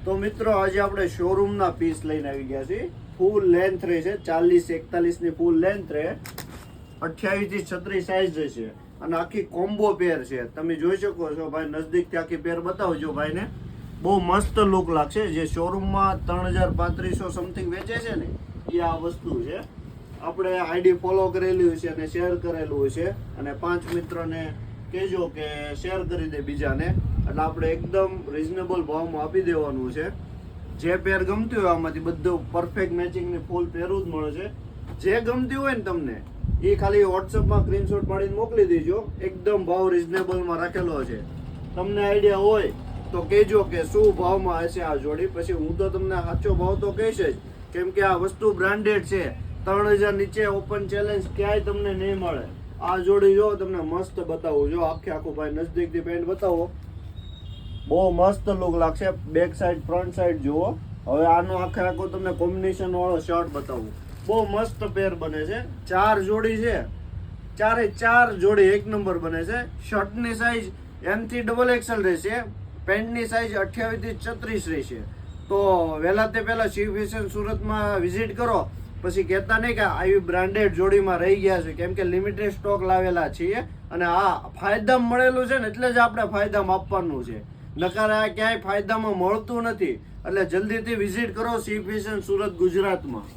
તો મિત્રો આજે આપણે શોરૂમના પીસ લઈને આવી ગયા છીએ. ફૂલ લેન્થ રહેશે, 40-41 ની ફૂલ લેન્થ રહે, 28 થી 36 સાઈઝ રહેશે અને આખી કોમ્બો પેર છે. તમે જોઈ શકો છો ભાઈ, નજદીકથી આખી પેર બતાવજો ભાઈને. બહુ મસ્ત લુક લાગશે. જે શોરૂમમાં 3500 સમથિંગ વેચે છે ને એ આ વસ્તુ છે. આપણે આઈડી ફોલો કરેલી હોય છે અને શેર કરેલું હોય છે, અને 5 મિત્રોને કહેજો કે શેર કરી દે બીજાને, એટલે આપણે એકદમ રિઝનેબલ ભાવમાં આપી દેવાનું છે. જે પેર ગમતી હોય આમાંથી બધું પરફેક્ટ મેચિંગની ફૂલ પેરું જ મળે છે. જે ગમતી હોય ને તમને એ ખાલી વોટ્સઅપમાં સ્ક્રીનશોટ પાડીને મોકલી દેજો. એકદમ ભાવ રિઝનેબલમાં રાખેલો છે. તમને આઈડિયા હોય તો કહેજો કે શું ભાવમાં હશે આ જોડી. પછી હું તો તમને સાચો ભાવ તો કહીશ જ, કેમ કે આ વસ્તુ બ્રાન્ડેડ છે. 3000 નીચે ઓપન ચેલેન્જ ક્યાંય તમને નહીં મળે. આ જોડી જો તમને મસ્ત બતાવું. જો આખું ભાઈ નજદીકથી પેન્ટ બતાવો, બહુ મસ્ત લુક લાગશે. બેક સાઈડ ફ્રન્ટ સાઈડ જુઓ. હવે આનો આખું તમને કોમ્બિનેશન વાળો શર્ટ બતાવું. બહુ મસ્ત પેર બને છે. 4 જોડી છે, 4 જોડી એક નંબર બને છે. શર્ટની સાઈઝ M થી XXL રહેશે, પેન્ટની સાઈઝ 28 થી 36 રહેશે. તો વહેલા તે પહેલા શિવ ફેશન સુરતમાં વિઝિટ કરો, પછી કહેતા નહીં કે આવી બ્રાન્ડેડ જોડીમાં રહી ગયા છે, કેમ કે લિમિટેડ સ્ટોક લાવેલા છીએ. અને આ ફાયદામાં મળેલું છે ને એટલે જ આપણે ફાયદામાં આપવાનું છે, નકાર આ ક્યાંય ફાયદામાં મળતું નથી. એટલે જલ્દીથી વિઝિટ કરો શિવ ફેશન સુરત ગુજરાતમાં.